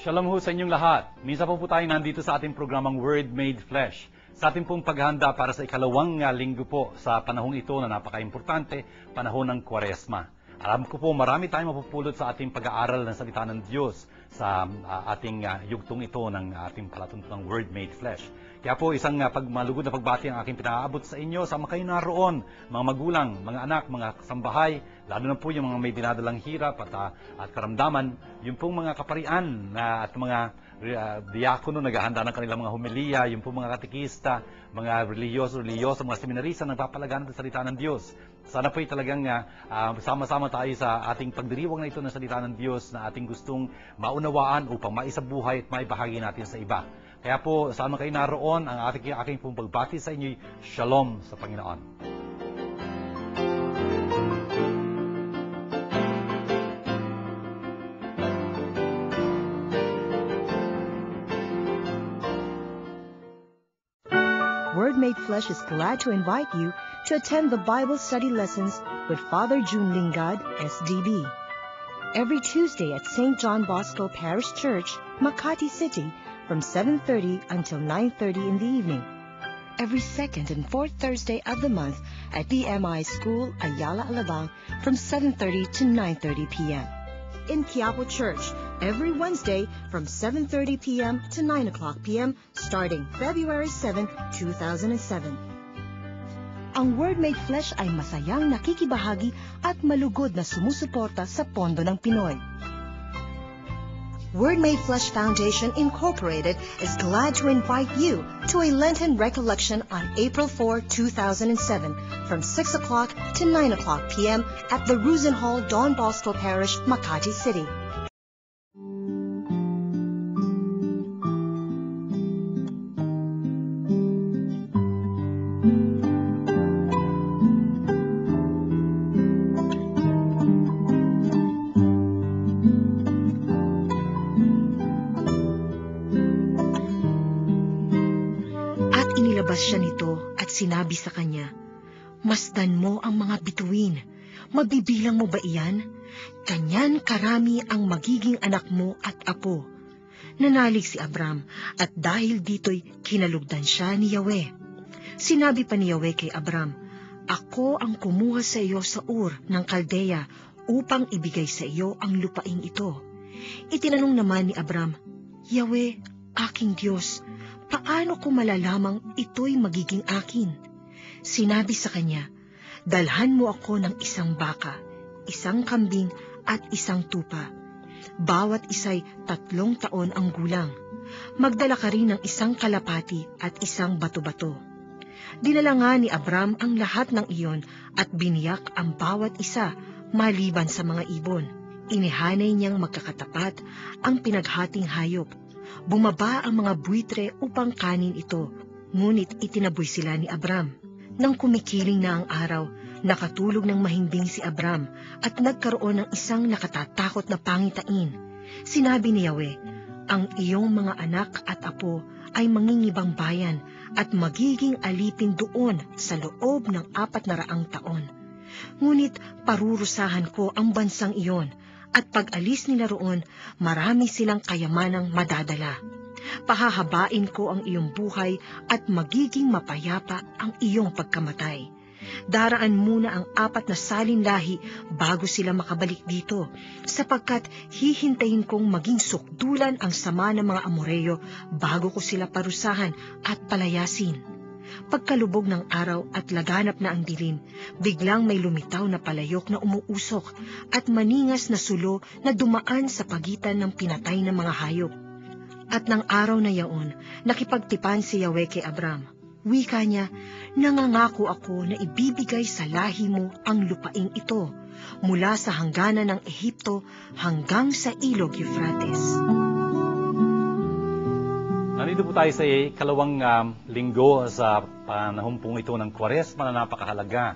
Shalom ho sa inyong lahat. Minsan po tayo nandito sa ating programang Word Made Flesh. Sa ating pong paghahanda para sa ikalawang linggo po sa panahong ito na napaka-importante, panahon ng Kwaresma. Alam ko po marami tayong mapupulot sa ating pag-aaral ng salita ng Diyos sa ating yugtong ito ng ating palatuntunang Word Made Flesh. Kaya po isang malugod na pagbati ang aking pinaabot sa inyo. Sama kayo naroon, mga magulang, mga anak, mga kasambahay, lalo na po yung mga may dinadalang hirap at karamdaman, yung pong mga kaparian at mga diakono naghahanda ng kanilang mga homilya, yung pong mga katikista, mga religyoso, mga seminarista nagpapalaganap ng salita ng Diyos. Sana po'y talagang sama-sama tayo sa ating pagdiriwang na ito ng salita ng Diyos na ating gustong maunawaan upang maisabuhay at maibahagi natin sa iba. Kaya po, sama kayo naroon, ang aking pong pagbati sa inyo'y Shalom sa Panginoon. Word Made Flesh is glad to invite you to attend the Bible study lessons with Father June Lingad, SDB. Every Tuesday at St. John Bosco Parish Church, Makati City, from 7:30 until 9:30 in the evening. Every second and fourth Thursday of the month at BMI School, Ayala, Alabang, from 7:30 to 9:30 p.m. In Quiapo Church, every Wednesday from 7:30 p.m. to 9 o'clock p.m. starting February 7, 2007. Ang Word Made Flesh ay masayang nakikibahagi at malugod na sumusuporta sa pondo ng Pinoy. Word Made Flesh Foundation Incorporated is glad to invite you to a Lenten recollection on April 4, 2007 from 6 o'clock to 9 o'clock p.m. at the Rusin Hall, Don Bosco Parish, Makati City. Siya nito at sinabi sa kanya, "Masdan mo ang mga bituin. Mabibilang mo ba iyan? Kanyan karami ang magiging anak mo at apo." Nanalig si Abram at dahil dito'y kinalugdan siya ni Yahweh. Sinabi pa ni Yahweh kay Abram, "Ako ang kumuha sa iyo sa Ur ng Kaldea upang ibigay sa iyo ang lupaing ito." Itinanong naman ni Abram, "Yahweh, aking Diyos, paano ko malalamang ito'y magiging akin?" Sinabi sa kanya, "Dalhan mo ako ng isang baka, isang kambing at isang tupa. Bawat isa'y 3 taon ang gulang. Magdala ka rin ng isang kalapati at isang bato-bato." Dinala nga ni Abram ang lahat ng iyon at biniyak ang bawat isa maliban sa mga ibon. Inihanay niyang magkakatapat ang pinaghating hayop. Bumaba ang mga buitre upang kanin ito, ngunit itinaboy sila ni Abram. Nang kumikiling na ang araw, nakatulog ng mahimbing si Abram at nagkaroon ng isang nakatatakot na pangitain. Sinabi ni Yahweh, "Ang iyong mga anak at apo ay mangingibang bayan at magiging alipin doon sa loob ng 400 taon. Ngunit parurusahan ko ang bansang iyon, at pag-alis nila roon, marami silang kayamanang madadala. Pahahabain ko ang iyong buhay at magiging mapayapa ang iyong pagkamatay. Daraan muna ang 4 na salinlahi bago sila makabalik dito, sapagkat hihintayin kong maging sukdulan ang sama ng mga Amoreyo bago ko sila parusahan at palayasin." Pagkalubog ng araw at laganap na ang dilim, biglang may lumitaw na palayok na umuusok at maningas na sulo na dumaan sa pagitan ng pinatay ng mga hayop. At ng araw na yaon, nakipagtipan si Yahweh kay Abram. Wika niya, "Nangangako ako na ibibigay sa lahi mo ang lupaing ito, mula sa hangganan ng Ehipto hanggang sa ilog Euphrates." Nandito po tayo sa ikalawang linggo sa panahon pong ito ng Kwaresma na napakahalaga.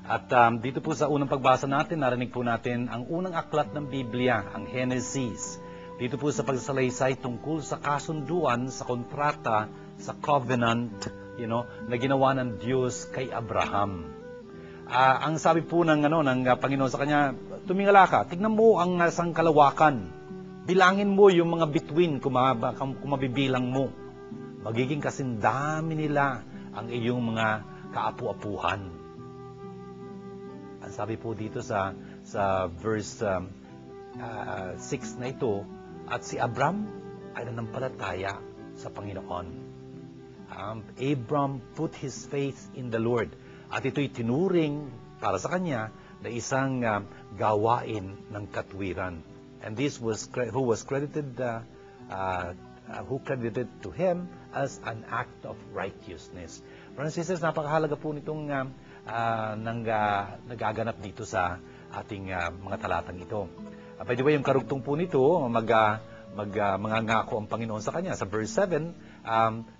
At dito po sa unang pagbasa natin, narinig po natin ang unang aklat ng Biblia, ang Genesis. Dito po sa pagsasalaysay tungkol sa kasunduan, sa kontrata, sa covenant, na ginawa ng Diyos kay Abraham. Ang sabi po ng Panginoon sa kanya, "Tumingala ka, tignan mo ang sangkalawakan Bilangin mo yung mga bituin kung mabibilang mo. Magiging kasing dami nila ang iyong mga kaapu-apuhan. Ang sabi po dito sa verse 6 na ito, at si Abram ay nanampalataya sa Panginoon. Abram put his faith in the Lord. At ito'y tinuring para sa kanya na isang gawain ng katwiran. And this was who credited to him as an act of righteousness. Brothers and sisters, napakahalaga po nitong nagaganap dito sa ating mga talatang ito. By the way, yung karugtong po nito, mangangako ang Panginoon sa kanya. Sa verse 7,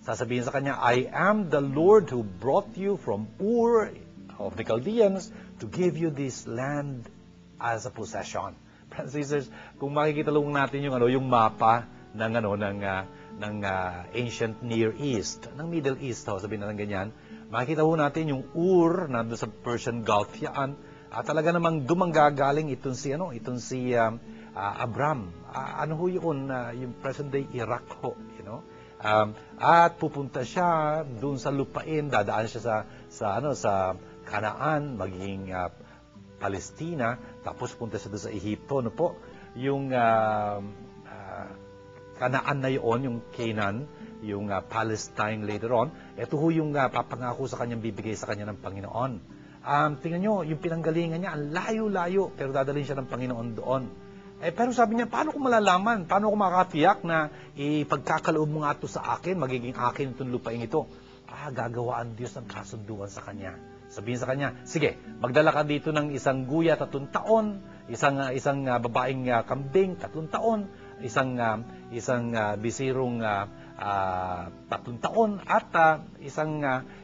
sasabihin sa kanya, I am the Lord who brought you from Ur of the Chaldeans to give you this land as a possession. Brothers and sisters, kung makikita lang natin yung mapa ng ancient Near East, ng Middle East, sabihin natin ganyan, makikita ho natin yung Ur, nandun sa Persian Gulf yan, at talaga namang dumanggagaling itong si Abram. Ano ho yun? Yung present day Iraq ho, at pupunta siya doon sa lupain, dadaan siya sa Canaan, maging Palestina, tapos punta siya doon sa Ehipto, yung Canaan na yun, yung Canaan, yung Palestine later on. Ito ho yung papangako sa kanyang bibigay sa kanya ng Panginoon. Tingnan nyo, yung pinanggalingan niya, ang layo-layo, pero dadalhin siya ng Panginoon doon. Pero sabi niya, paano ko malalaman? Paano ko makatiyak na ipagkakaloob mo nga ito sa akin, magiging akin itong lupain ito? Gagawaan Diyos ng kasunduan sa kanya. Sabihin sa kanya, sige, magdala ka dito ng isang guya 3 taon, isang babaeng kambing 3 taon, isang bisirong 3 taon, at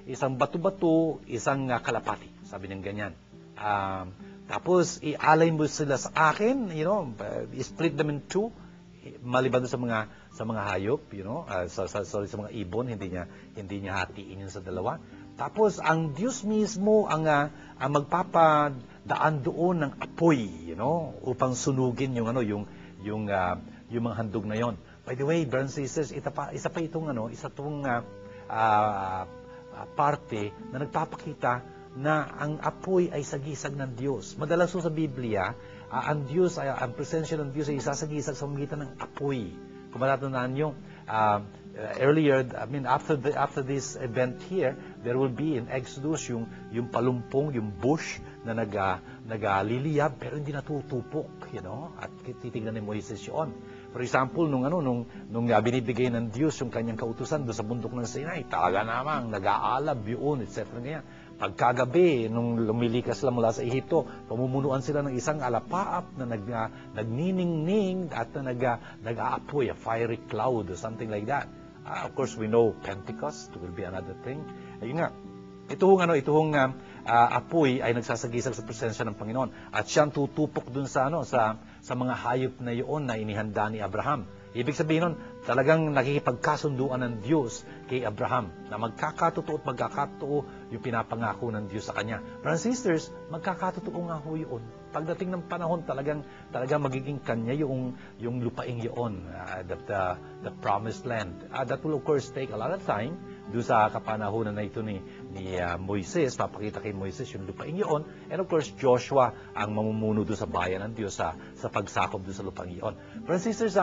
isang bato-bato, isang kalapati. Sabi niya ganyan. Tapos, ialay mo sila sa akin, split them in 2, maliban sa mga hayop, sa mga ibon, hindi niya hatiin yun sa 2. Tapos, ang Diyos mismo ang magpapadaan doon ng apoy, upang sunugin yung mga handog na yon. By the way, brothers and sisters, isa itong parte na nagpapakita na ang apoy ay sagisag ng Diyos. Madalas sa Biblia, ang presensya ng Diyos ay isasagisag sa magitan ng apoy. Kung matatandaan nyo, earlier, after this event here, there will be in Exodus yung palumpong, yung bush na nagaliliyab pero hindi natutupok, at titignan ni Moises yun. For example, nung binibigay ng Diyos yung kanyang kautusan doon sa bundok ng Sinai, talaga namang nag-aalab yun, etc. Ganyan. Pagkagabi, nung lumilikas sila mula sa Ehipto, pamumunuan sila ng isang alapaap na nagniningning at nag-aapoy, a fiery cloud or something like that. Of course, we know Pentecost will be another thing. Ayun nga, itong apoy ay nagsasagisag sa presensya ng Panginoon. At siyang tutupok dun sa mga hayop na iyon na inihanda ni Abraham. Ibig sabihin nun, talagang nakikipagkasunduan ng Diyos kay Abraham na magkakatotoo at magkakatotoo yung pinapangako ng Diyos sa kanya. Brothers and sisters, magkakatotoo nga ho yun. Pagdating ng panahon, talagang magiging kanya yung lupaing yun, the promised land. That will of course take a lot of time. Doon sa kapanahonan na ito ni Moises, papakita kay Moises yung lupaing yun. And of course, Joshua ang mamumuno doon sa bayan ng Diyos sa pagsakop doon sa lupaing yun. Brothers and sisters,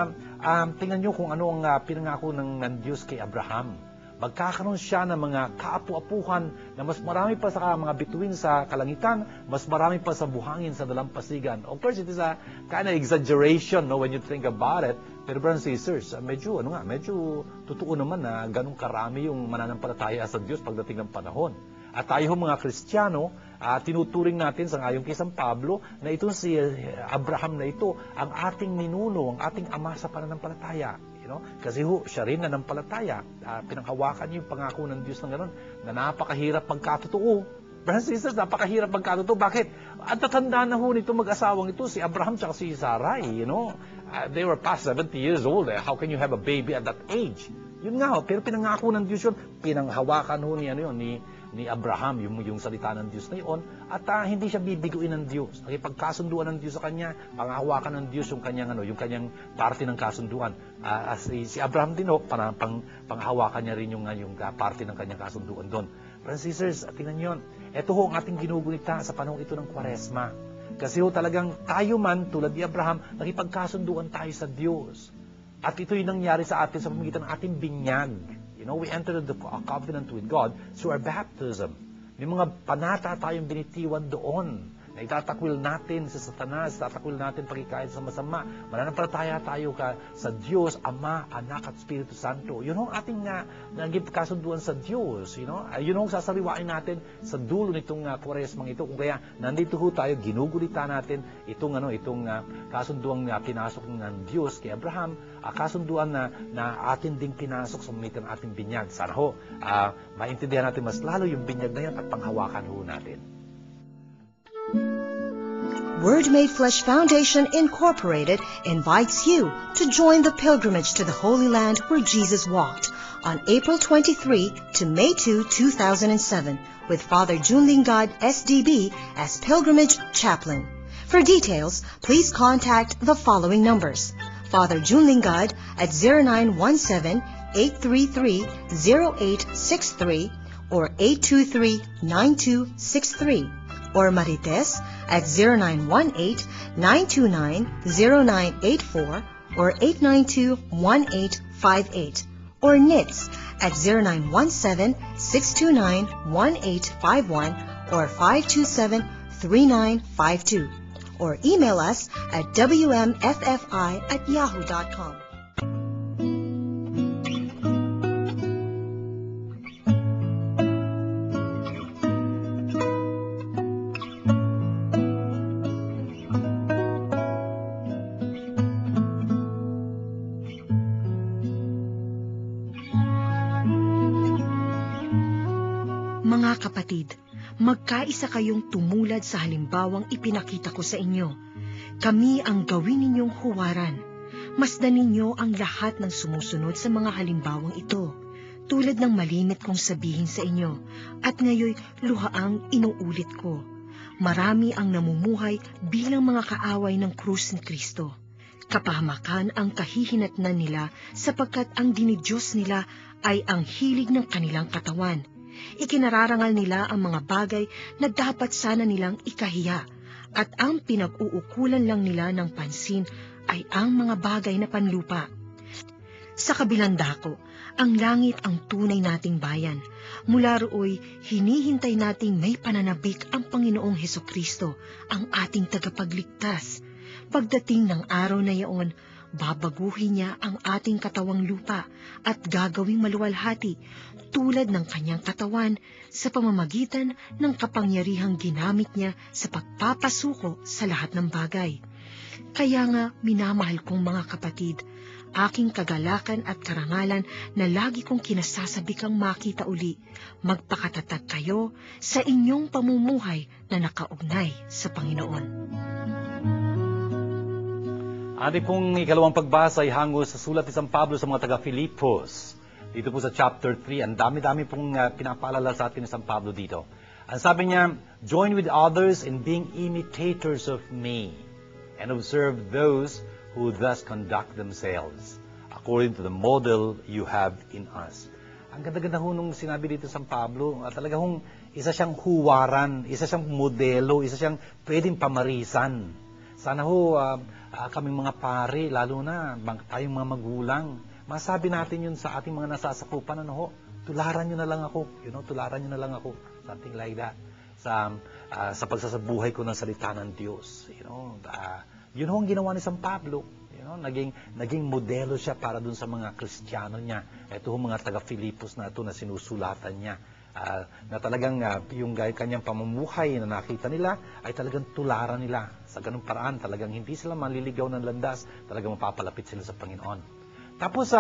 tingnan nyo kung ano ang pinangako ng Diyos kay Abraham. Magkakaroon siya ng mga kaapu-apuhan na mas marami pa sa mga bituin sa kalangitan, mas marami pa sa buhangin sa dalampasigan. Of course, it is a kind of exaggeration when you think about it. Pero brothers and sisters, medyo totoo naman na ganun karami yung mananampalataya sa Diyos pagdating ng panahon. At tayo mga Kristiyano, tinuturing natin sa ngayon kay San Pablo na itong si Abraham na ito ang ating ninuno, ang ating ama sa pananampalataya. Kasi siya rin nanampalataya. Pinanghawakan niyo yung pangako ng Diyos ng gano'n na napakahirap magkatotoo. Brothers and sisters, napakahirap magkatotoo. Bakit? At tatanda na ho nito mag-asawang ito, si Abraham at si Sarai, they were past 70 years old. How can you have a baby at that age? Yun nga, pero pinangako ng Diyos yun. Pinanghawakan ho ni ni Abraham, yung salita ng Diyos na yun, at hindi siya bibiguin ng Diyos. Nakipagkasunduan ng Diyos sa kanya, panghawakan ng Diyos yung kanyang parte ng kasunduan. Si Abraham din panghawakan niya rin yung parte ng kanyang kasunduan doon. Brothers and sisters, tingnan nyo, ito ho ang ating ginugunita sa panahon ito ng Kwaresma. Kasi ho talagang tayo man, tulad ni Abraham, nakipagkasunduan tayo sa Diyos. At ito yung nangyari sa atin sa pamamagitan ng ating binyag. We entered the covenant with God through our baptism. May mga panata tayong binitiwan doon na itatakwil natin sa Satanas, itatakwil natin pagkikait sa masama. Mananampalataya tayo sa Diyos, Ama, Anak at Espiritu Santo. Yun ang ating naging kasunduan sa Diyos. Yun ang sasariwain natin sa dulo nitong Kwaresmang ito. Kung kaya nandito ho tayo, ginugulita natin itong kasunduang pinasok ng Diyos kay Abraham, kasunduan na atin ding pinasok sa pamamagitan ng ating binyag. Sana ho, maintindihan natin mas lalo yung binyag na yan at panghawakan ho natin. Word Made Flesh Foundation Incorporated invites you to join the pilgrimage to the Holy Land where Jesus walked on April 23 to May 2, 2007 with Father Junlingad SDB as Pilgrimage Chaplain. For details, please contact the following numbers. Father Junlingad at 0917-833-0863 or 823-9263. Or Marites at 0918-929-0984 or 892-1858. Or NITS at 0917-629-1851 or 527-3952. Or email us at wmffi@yahoo.com. Mga kapatid, magkaisa kayong tumulad sa halimbawang ipinakita ko sa inyo. Kami ang gawin ninyong huwaran. Masdan ninyo ang lahat ng sumusunod sa mga halimbawang ito, tulad ng malimit kong sabihin sa inyo, at ngayoy luhaang inuulit ko. Marami ang namumuhay bilang mga kaaway ng krus ni Kristo. Kapahamakan ang kahihinatnan nila sapagkat ang dinidiyos nila ay ang hilig ng kanilang katawan. Ikinararangal nila ang mga bagay na dapat sana nilang ikahiya, at ang pinag-uukulan lang nila ng pansin ay ang mga bagay na panlupa. Sa kabilang dako, ang langit ang tunay nating bayan. Mula rooy, hinihintay nating may pananabik ang Panginoong Hesukristo, ang ating tagapagligtas. Pagdating ng araw na iyon, babaguhin niya ang ating katawang lupa at gagawing maluwalhati tulad ng kanyang katawan sa pamamagitan ng kapangyarihang ginamit niya sa pagpapasuko sa lahat ng bagay. Kaya nga, minamahal kong mga kapatid, aking kagalakan at karangalan na lagi kong kinasasabikang makita uli, magpakatatag kayo sa inyong pamumuhay na nakaugnay sa Panginoon. Ating pong ikalawang pagbasa ay hango sa sulat ni San Pablo sa mga taga-Filipos. Dito po sa chapter 3, ang dami-dami pong pinapaalala sa atin ni San Pablo dito. Ang sabi niya, join with others in being imitators of me, and observe those who thus conduct themselves, according to the model you have in us. Ang ganda-ganda ho nung sinabi dito San Pablo, talaga hong isa siyang huwaran, isa siyang modelo, isa siyang pwedeng pamarisan. Sana ho, kaming mga pare, lalo na tayong mga magulang, masabi natin yun sa ating mga nasasakupan, tularan nyo na lang ako, tularan nyo na lang ako, something like that, sa pagsasabuhay ko ng salita ng Diyos. Yun ho ang ginawa ni San Pablo, naging modelo siya para dun sa mga Kristiyano niya. Ito ho mga taga-Filipos na ito na sinusulatan niya, na talagang yung kanyang pamumuhay na nakita nila ay talagang tularan nila. Sa ganung paraan, talagang hindi sila maliligaw ng landas, talagang mapapalapit sila sa Panginoon. Tapos,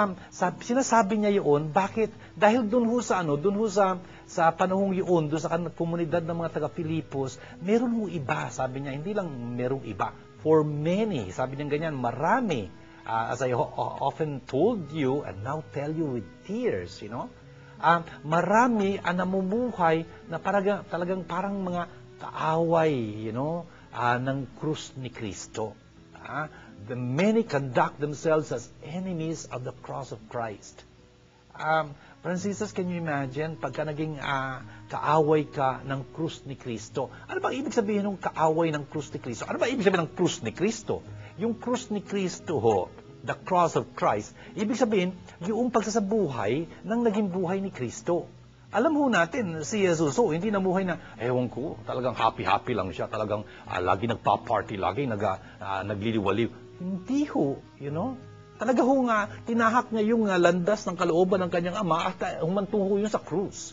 sinasabi niya yun, bakit? Dahil dun ho sa panahong yun, dun sa komunidad ng mga taga-Filipos, meron ho iba, sabi niya, hindi lang merong iba. For many, sabi niya ganyan, marami, as I often told you, and now tell you with tears, Marami ang namumuhay na talagang parang mga kaaway, ng krus ni Kristo. The many conduct themselves as enemies of the cross of Christ. Franciscus, can you imagine, pagka naging kaaway ka ng krus ni Kristo, ano ba ibig sabihin ng kaaway ng krus ni Kristo? Ano ba ibig sabihin ng krus ni Kristo? Yung krus ni Kristo the cross of Christ, ibig sabihin, yung pagsasabuhay ng naging buhay ni Kristo. Alam ho natin, si Jesus, hindi namuhay na, ewan ko, talagang happy-happy lang siya, talagang lagi nagpa-party, lagi nagliliwaliw. Hindi ho, Talaga ho nga, tinahak niya yung landas ng kalooban ng kanyang ama at humantungo yun sa krus.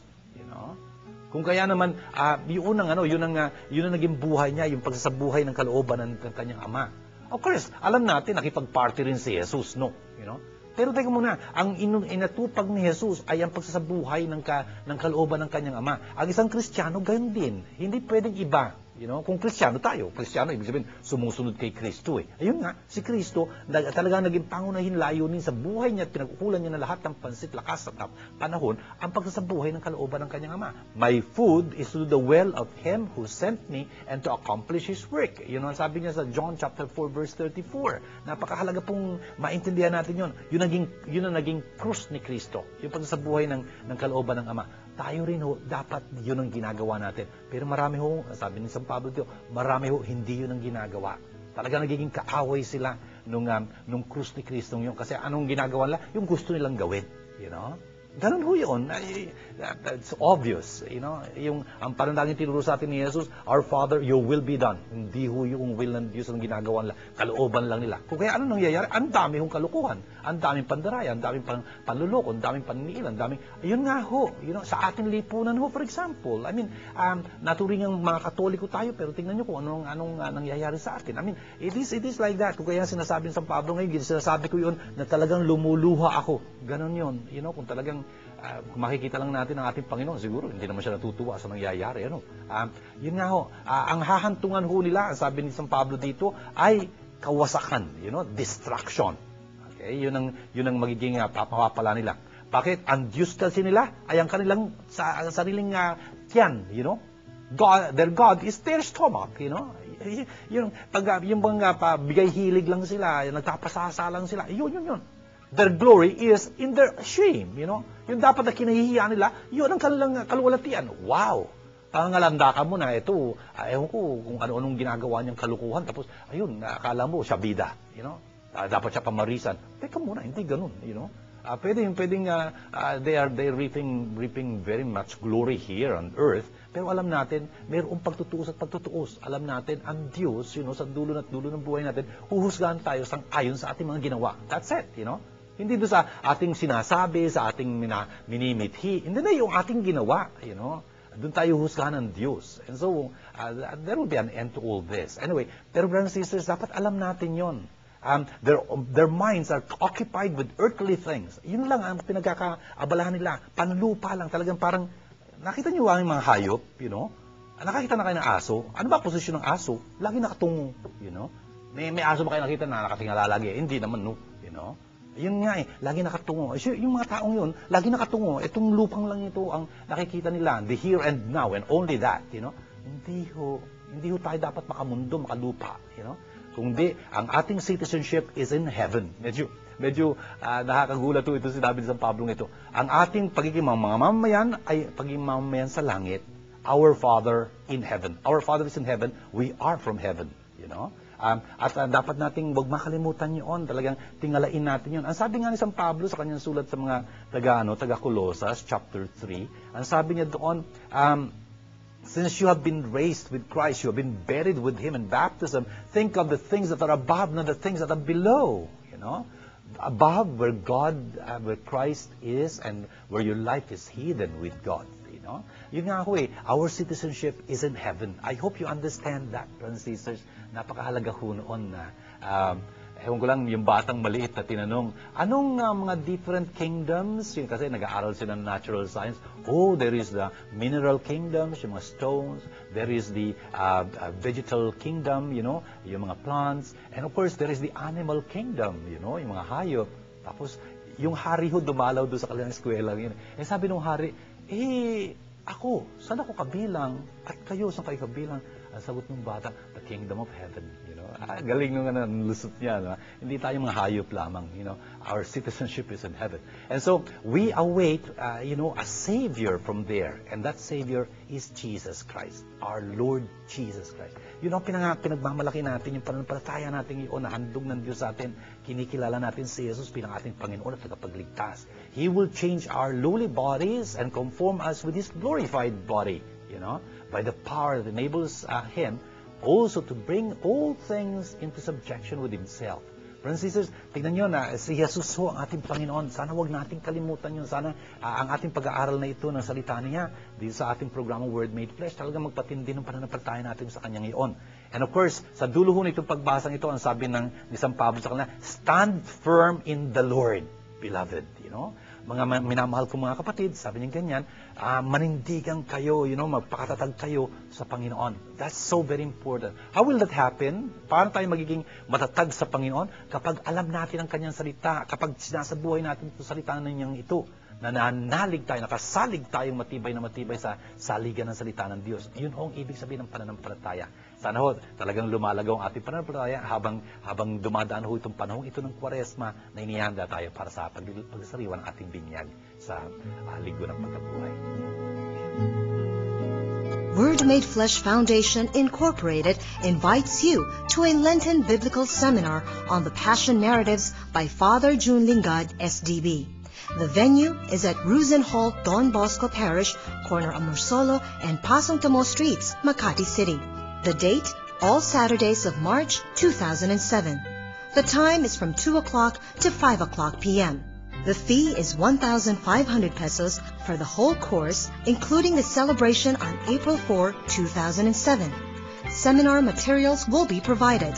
Kung kaya naman, yun ang naging buhay niya, yung pagsasabuhay ng kalooban ng kanyang ama. Of course, alam natin, nakipag-party rin si Jesus, no? Pero teka muna, ang inatupag ni Jesus ay ang pagsasabuhay ng kalooban ng kanyang ama. Ang isang Kristiyano, gayon din. Hindi pwedeng iba. Kung Kristiyano tayo, Kristiyano, ibig sabihin, sumusunod kay Kristo. Ayun nga, si Kristo, talagang naging pangunahin layunin sa buhay niya at pinag-ukulan niya na lahat ng pansit, lakas at panahon, ang pagsasabuhay ng kalooban ng kanyang ama. My food is to do the will of Him who sent me and to accomplish His work. Yun ang sabi niya sa John chapter 4, verse 34. Napakahalaga pong maintindihan natin yun. Yun ang naging krus ni Kristo. Yung pagsasabuhay ng kalooban ng ama. Tayo rin dapat yun ang ginagawa natin. Pero marami sabi ni San Pablo dito, marami hindi yun ang ginagawa. Talaga nagiging kaaway sila nung krus ni Kristo yun. Kasi anong ginagawa nila? Yung gusto nilang gawin. Ganun ho yun. It's obvious. Ang panandangin tinuro sa atin ni Jesus, Our Father, Your will be done. Hindi ho yung will ng Diyos ang ginagawa nila. Kalooban lang nila. Kung kaya ano nangyayari? Ang dami hong kalukuhan. Ang daming pandaraya, ang daming panluloko, ang daming paninilan, Ayun nga ho. Sa ating lipunan ho, for example. Naturing ang mga Katoliko tayo, pero tingnan nyo kung anong nangyayari sa atin. It is like that. Kung kaya sinasabi ng San Pablo ngayon, sinasabi ko yun na talagang lumuluha ako. Ganon yun. Kung talagang makikita lang natin ang ating Panginoon, siguro hindi naman siya natutuwa sa nangyayari. Yun nga ho, ang hahantungan ho nila, sabi ni San Pablo dito, ay kawasakan, destruction. Okay? Yun ang magiging papapala nila. Bakit? Ang Diyos kasi nila ay ang kanilang sariling tiyan, their God is their stomach, yung bang bigay hilig lang sila, nagtapasasa lang sila, yun. Their glory is in their shame, Yung dapat na kinahihiyan nila, yun ang kanilang kaluwalhatian. Wow! Pangangalandakan mo na ito, ewan ko kung ano-anong ginagawa niyang kalukuhan, tapos, ayun, akala mo, siya bida, dapat siya pamarisan. Teka muna, hindi ganun, Pwedeng they're reaping very much glory here on earth, pero alam natin, mayroong pagtutuos at pagtutuos. Alam natin, ang Diyos, sa dulo at dulo ng buhay natin, huhusgahan tayo ayon sa ating mga ginawa. That's it, Hindi doon sa ating sinasabi, sa ating minimithi. Hindi na yung ating ginawa, Doon tayo husgahan ng Diyos. And so, there will be an end to all this. Anyway, pero brothers and sisters, dapat alam natin yon. Their minds are occupied with earthly things. Yun lang ang pinagkakaabalahan nila. Panlupa lang. Talagang parang, nakita niyo ang mga hayop, Nakakita na kayo ng aso. Ano ba posisyon ng aso? Lagi nakatungo, May aso ba kayo nakita na nakatingala lagi? Hindi naman, no? Yun nga lagi nakatungo. Yung mga taong yun, lagi nakatungo. Itong lupang lang ito ang nakikita nila. The here and now and only that, Hindi ho tayo dapat makamundo, makalupa, Kundi, ang ating citizenship is in heaven. Medyo nakakagulat ito sinabi ni San Pablo ito. Ang ating pagiging mga mamamayan ay pagiging mamamayan sa langit. Our Father in heaven. Our Father is in heaven. We are from heaven. At dapat nating wag makalimutan yun. Talagang tingalain natin yun. Ang sabi nga ni San Pablo sa kanyang sulat sa mga taga Colosas, chapter 3, ang sabi niya doon, since you have been raised with Christ, you have been buried with Him in baptism, think of the things that are above, not the things that are below. Above where where Christ is and where your life is hidden with God. Yun nga ho our citizenship is in heaven. I hope you understand that, brothers and sisters. Napakahalaga ho noon na, ewan ko lang, yung batang maliit na tinanong, anong mga different kingdoms? Yun kasi nag-aaral sila ng natural science. There is the mineral kingdoms, yung mga stones. There is the vegetal kingdom, yung mga plants. And of course, there is the animal kingdom, yung mga hayop. Tapos, yung hari ho dumalaw doon sa kanilang eskwela. Eh sabi nung hari, ako, saan ako kabilang? At kayo, saan kayo kabilang? Ang sagot ng bata, the kingdom of heaven. Galing nung lusot niya. No? Hindi tayo mga hayop lamang. Our citizenship is in heaven. And so, we await, a Savior from there. And that Savior is Jesus Christ. Our Lord Jesus Christ. Yun ang pinagmamalaki natin, yung pananampalataya natin yun, na handog ng Diyos sa atin. Kinikilala natin si Jesus bilang ating Panginoon at tagapagligtas. He will change our lowly bodies and conform us with His glorified body. By the power that enables Him also to bring all things into subjection with Himself. Brothers and sisters, tignan nyo na si Jesus ho ang ating Panginoon. Sana wag nating kalimutan yun. Sana ang ating pag-aaral na ito ng salita niya dito sa ating programang Word Made Flesh, talagang magpatindi ng pananampalataya natin sa Kanya ngayon. And of course, sa dulo ho nitong pagbasang ito, ang sabi ni San Pablo sa kanila, stand firm in the Lord, beloved. Mga minamahal kong mga kapatid, sabi niya ganyan, manindigan kayo, magpakatatag kayo sa Panginoon. That's so very important. How will that happen? Paano tayo magiging matatag sa Panginoon? Kapag alam natin ang Kanyang salita, kapag sinasabuhay natin itong salita na niyang ito, na nanalig tayo, nakasalig tayong matibay na matibay sa saligan ng salita ng Diyos. Yun ho ang ibig sabihin ng pananampalataya. Sana ho, talagang lumalagaw ang ating pananampalataya habang dumadaan ho itong panahon ito ng Kwaresma na inihanda tayo para sa pagsasariwa ng ating binyag sa linggo ng pagkabuhay. Word Made Flesh Foundation Incorporated invites you to a Lenten Biblical Seminar on the Passion Narratives by Father June Lingad, SDB. The venue is at Ruzen Hall, Don Bosco Parish, corner Amorsolo and Pasong Tomo Streets, Makati City. The date, all Saturdays of March 2007. The time is from 2 o'clock to 5 o'clock p.m. The fee is 1,500 pesos for the whole course, including the celebration on April 4, 2007. Seminar materials will be provided.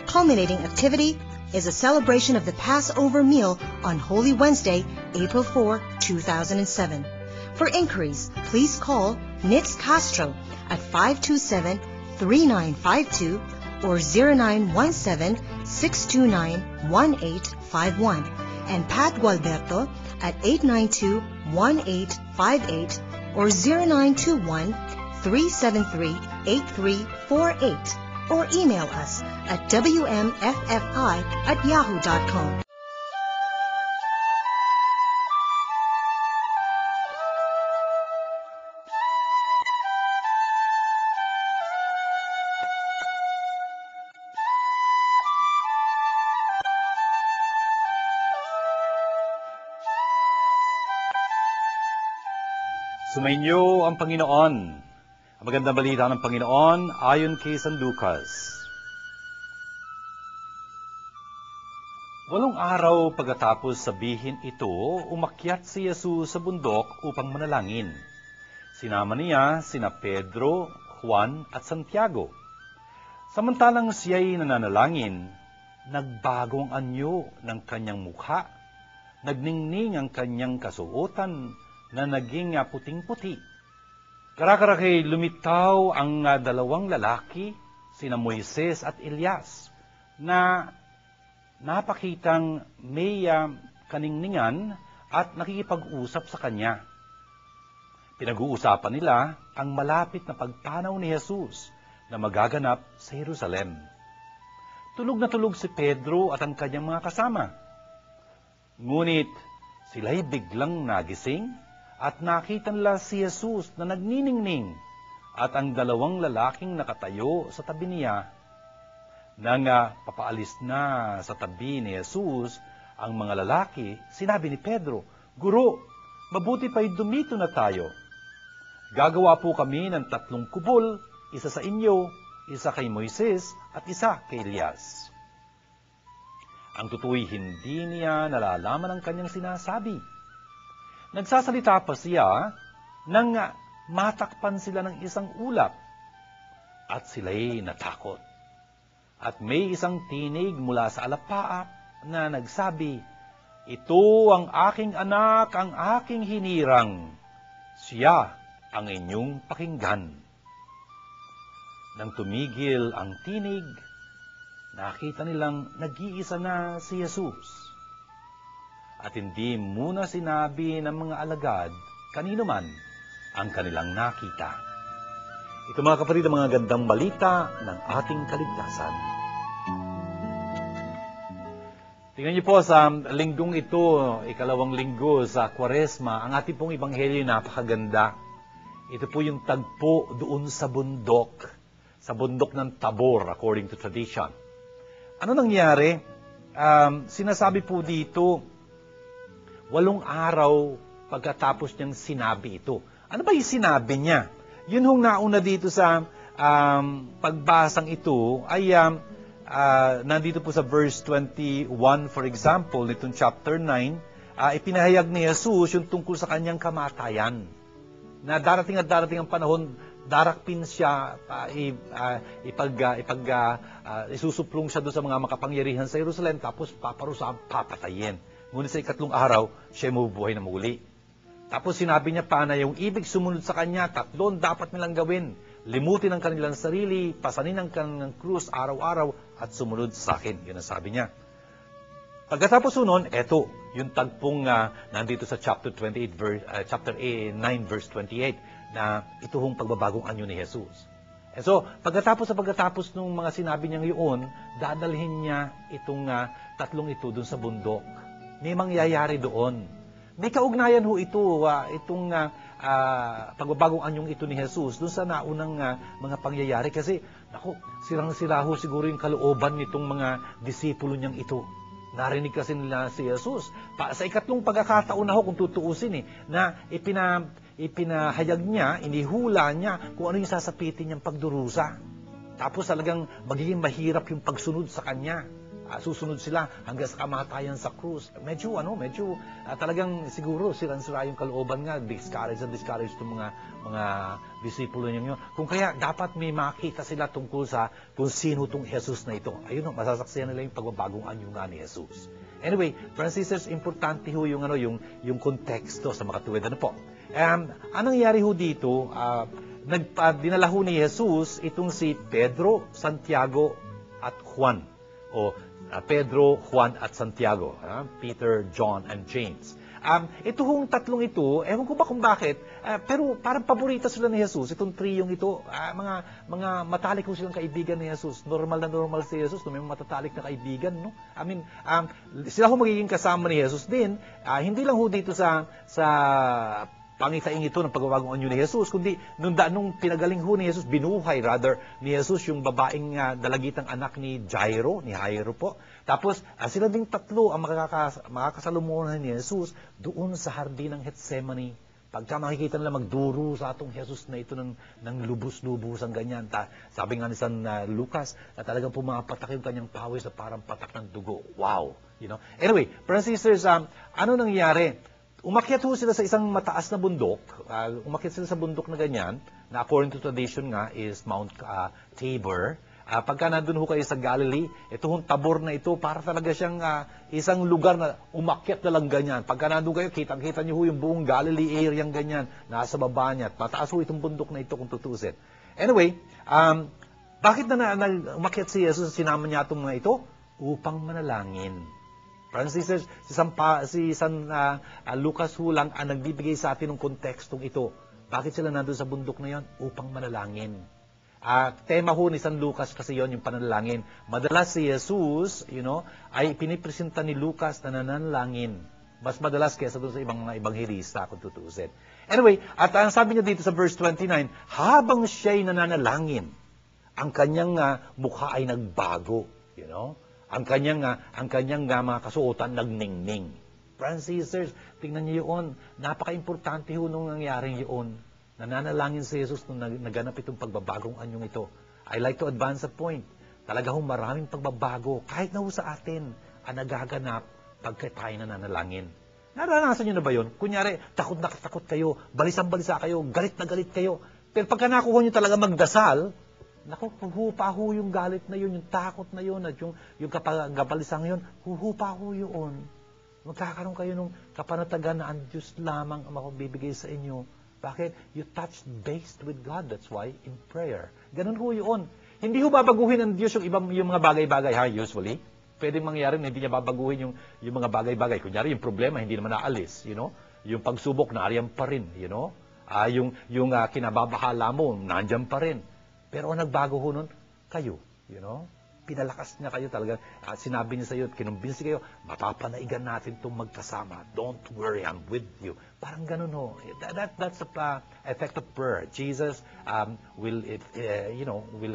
Culminating activity is a celebration of the Passover meal on Holy Wednesday, April 4, 2007. For inquiries, please call Nitz Castro at 527-3952 or 0917-629-1851 and Pat Gualberto at 892-1858 or 0921-373-8348 or email us at wmffi@yahoo.com. Sumainyo ang Panginoon. Ang magandang balita ng Panginoon ayon kay San Lucas. 8 araw pagkatapos sabihin ito, umakyat si Jesus sa bundok upang manalangin. Sinama niya sina Pedro, Juan at Santiago. Samantalang siya'y nananalangin, nagbago ang anyo ng kanyang mukha, nagningning ang kanyang kasuotan na naging puting-puti. Karakarakay lumitaw ang 2 lalaki, sina Moises at Elias, na napakitang may kaningningan at nakikipag-usap sa kanya. Pinag-uusapan nila ang malapit na pagpanaw ni Jesus na magaganap sa Jerusalem. Tulog na tulog si Pedro at ang kanyang mga kasama. Ngunit sila'y biglang nagising at nakita nila si Jesus na nagniningning at ang 2 lalaking nakatayo sa tabi niya. Nang papaalis na sa tabi ni Jesus ang mga lalaki, sinabi ni Pedro, "Guro, mabuti pa'y dumito na tayo. Gagawa po kami ng 3 kubol, isa sa inyo, isa kay Moises at isa kay Elias." Ang tutuy hindi niya nalalaman ang kanyang sinasabi. Nagsasalita pa siya nang matakpan sila ng isang ulap at sila'y natakot. At may isang tinig mula sa alapaap na nagsabi, "Ito ang aking anak, ang aking hinirang. Siya ang inyong pakinggan." Nang tumigil ang tinig, nakita nilang nag-iisa na si Jesus. at hindi muna sinabi ng mga alagad kanino man ang kanilang nakita. Ito mga kapatid, ang mga gandang balita ng ating kaligtasan. Tingnan niyo po sa linggong ito, ikalawang linggo sa Kwaresma, ang ating pong ebanghelyo napakaganda. Ito po yung tagpo doon sa bundok ng Tabor according to tradition. Ano nangyari? Sinasabi po dito, 8 araw pagkatapos niyang sinabi ito. Ano ba yung sinabi niya? Yun hong nauna dito sa pagbasang ito ay nandito po sa verse 21, for example, nitong chapter 9, ipinahayag ni Jesus yung tungkol sa kanyang kamatayan. Na darating at darating ang panahon, darakpin siya, isusuplong siya doon sa mga makapangyarihan sa Jerusalem, tapos paparusahan, papatayin. Ngunit sa 3 araw, siya mabubuhay na muli. Tapos sinabi niya pa na yung ibig sumunod sa kanya, 3 dapat nilang gawin. Limutin ang kanilang sarili, pasanin ang kanilang krus araw-araw, at sumunod sa akin. Yun ang sabi niya. Pagkatapos nun, eto, yung tagpong nandito sa chapter 9 verse 28, na ito hong pagbabagong anyo ni Jesus. And so, pagkatapos ng mga sinabi niyang yun, dadalhin niya itong 3 ito dun sa bundok. May mangyayari doon. May kaugnayan ho ito, itong pagbabagong anyong ito ni Jesus doon sa naunang mga pangyayari. Kasi, sirang-sira ho siguro yung kalooban nitong mga disipulo niyang ito. Narinig kasi nila si Jesus. Sa 2 pagkakataon na ho, kung tutuusin na ipinahayag niya, inihula niya kung ano yung sasapitin niyang pagdurusa. Tapos talagang magiging mahirap yung pagsunod sa kanya. Susunod sila hanggang sa kamatayan sa krus. Medyo talagang siguro sira yung kalooban nga, discouraged itong mga disipulo niya. Kung kaya dapat may makita sila tungkol sa kung sino tong Jesus na ito. Ayun, masasaksihan nila yung pagbabagong anyo nga ni Jesus. Anyway, brothers and sisters, importante ho yung konteksto sa makatuwid. Ano po? Anong nangyari ho dito? Dinala ho ni Jesus itong si Pedro, Santiago at Juan. O Pedro, Juan at Santiago. Peter, John, and James. Ito hong 3 ito, ewan ko ba kung bakit, pero parang paborito sila ni Jesus. Itong triyong ito, mga matalik ko silang kaibigan ni Jesus. Normal na normal si Jesus, may matatalik na kaibigan. No? Sila ho magiging kasama ni Jesus din. Hindi lang ho dito sa pangitain ito ng pagbabagong anyo ni Jesus, kundi nung pinagaling ho ni Jesus, binuhay rather ni Jesus yung babaeng dalagitang anak ni Jairo po. Tapos sila ding 3 ang makakasalumuhan ni Jesus doon sa hardin ng Gethsemane. Pagka makikita nila magduro sa atong Jesus na ito ng lubos-lubos ang ganyan. Sabi nga ni San Lucas, na talagang pumapatak yung kanyang pawis na parang patak ng dugo. Wow! Anyway, brothers and sisters, ano nangyari? Umakyat ho sila sa isang mataas na bundok. Umakyat sila sa bundok na ganyan, na according to tradition nga is Mount Tabor. Pagka nandun ho kayo sa Galilee, ito hong Tabor na ito, para talaga siyang isang lugar na umakyat na lang ganyan. Pagka nandun kayo, kitang-kita niyo ho yung buong Galilee area ganyan, nasa baba niya. At mataas ho itong bundok na ito kung tutusin. Anyway, bakit umakyat si Jesus, sinama niya itong mga ito? Upang manalangin. Francis, si San Lucas ho lang ang nagbibigay sa atin ng kontekstong ito. Bakit sila nandun sa bundok na yon? Upang manalangin. Tema ho ni San Lucas kasi yon, yung panalangin. Madalas si Jesus, ay pinipresenta ni Lucas na nanalangin. Mas madalas kaysa doon sa ibang mga ebanghelista kung tutuusin. Anyway, at ang sabi niya dito sa verse 29, habang siya'y nananalangin, ang kanyang mukha ay nagbago. Ang kanyang mga kasuotan nagningning. Brothers and sisters, tingnan niyo yun. Napaka-importante ho nung nangyaring yun. Nananalangin si Jesus nung naganap itong pagbabagong anyong ito. I like to advance a point. Talaga ho maraming pagbabago, kahit na ho sa atin, ang nagaganap pagka tayo nananalangin. Naranasan niyo na ba yun? Kunyari, takot na takot kayo, balisang-balisa kayo, galit na galit kayo. Pero pagka nakuha niyo talaga magdasal, huhupa ho yung galit na yun, yung takot na yun, at yung kapalisang yun, huhupa ho yun. Magkakaroon kayo ng kapanatagan na ang Diyos lamang ang makabibigay sa inyo. Bakit? You touched base with God. That's why, in prayer. Ganun ho yun. Hindi ho babaguhin ng Diyos yung mga bagay-bagay, usually. pwedeng mangyari na hindi niya babaguhin yung mga bagay-bagay. Kunyari, yung problema, hindi naman naalis, Yung pagsubok, naariyan pa rin, yung kinababahala mo, nandyan pa rin. Pero ang nagbago ho nun, kayo, Pinalakas niya kayo talaga. Sinabi niya sa iyo, kinumbinsi kayo, mapapanaigan natin itong magkasama. Don't worry, I'm with you. Parang ganun ho. That's the effect of prayer. Jesus will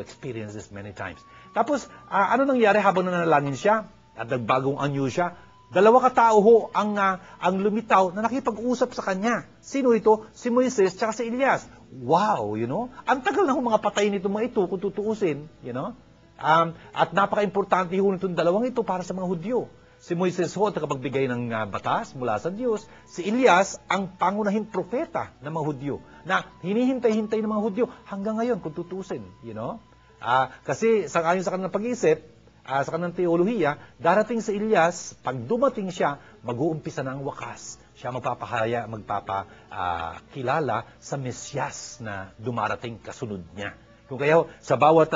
experience this many times. Tapos, ano nangyari habang nanalangin siya? At nagbagong anyo siya. Dalawa katao ho ang lumitaw na nakipag-usap sa kanya. Sino ito? Si Moises tsaka si Elias. Wow, Ang tagal na ho mga patay nito mga ito kung tutuusin, At napaka-importante ho nitong dalawang ito para sa mga Hudyo. Si Moises ho, tagapagbigay ng batas mula sa Diyos. Si Elias, ang pangunahing propeta ng mga Hudyo, na hinihintay-hintay ng mga Hudyo hanggang ngayon kung tutusin. Kasi ayon sa kanilang pag-iisip, sa kanilang teolohiya, darating si Elias, pag dumating siya, mag-uumpisa na ang wakas. Siya magpapakilala sa Mesyas na dumarating kasunod niya. Kung kaya sa bawat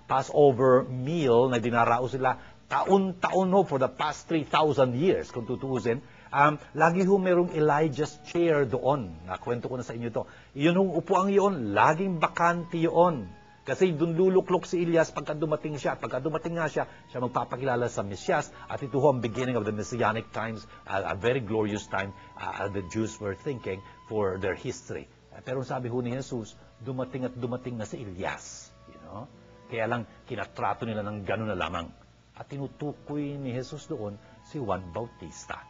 Passover meal na dinarao sila taon-taon for the past 3,000 years kung tutuusin, lagi ho merong Elijah's chair doon. Nakwento ko na sa inyo to. Yun yung upuang iyon, laging bakante yun. Kasi doon luluklok si Elias pagka dumating siya. Pagka dumating nga siya magpapakilala sa Mesyas. At ito ho ang beginning of the Messianic times, a very glorious time the Jews were thinking for their history. Pero sabi ho ni Jesus, dumating at dumating na si Elias. Kaya lang, kinatrato nila ng gano'n na lamang. At tinutukoy ni Jesus doon si Juan Bautista.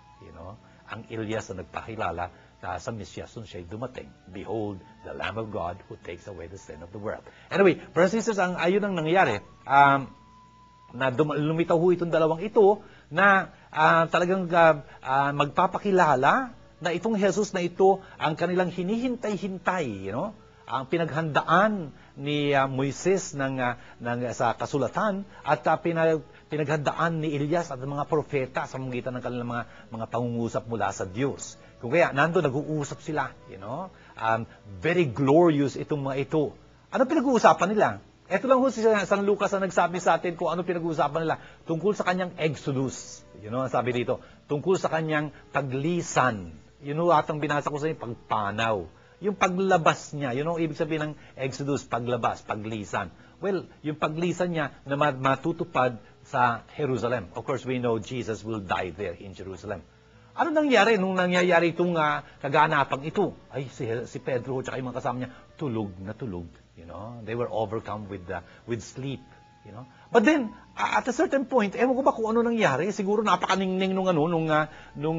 Ang Elias na nagpakilala sa Mesyas nung siya'y dumating. Behold, the Lamb of God who takes away the sin of the world. Anyway, brothers and sisters, ayun ang nangyari. Na lumitaw ho itong dalawang ito na talagang magpapakilala na itong Jesus na ito ang kanilang hinihintay-hintay, ang pinaghandaan ni Moises sa kasulatan at pinaghandaan ni Elias at ng mga propeta sa magitan ng kanilang mga pangungusap mula sa Diyos. Kung kaya, nando nag-uusap sila, very glorious itong mga ito. Ano pinag-uusapan nila? Ito lang ho si San Lucas na nagsabi sa atin kung ano pinag-uusapan nila tungkol sa kanyang exodus. Ang sabi dito, tungkol sa kanyang paglisan. Yun ho atang binasa ko sa inyo, pagpanaw. Yung paglabas niya, yun ang ibig sabihin ng Exodus, paglabas, paglisan. Well, yung paglisan niya na matutupad sa Jerusalem. Of course, we know Jesus will die there in Jerusalem. Ano nangyari nung nangyayari itong kaganapang ito? Ay, si Pedro at yung mga kasama niya, tulog na tulog. They were overcome with sleep. But then, at a certain point, ewan ko ba kung ano nangyari, siguro napakaningning nung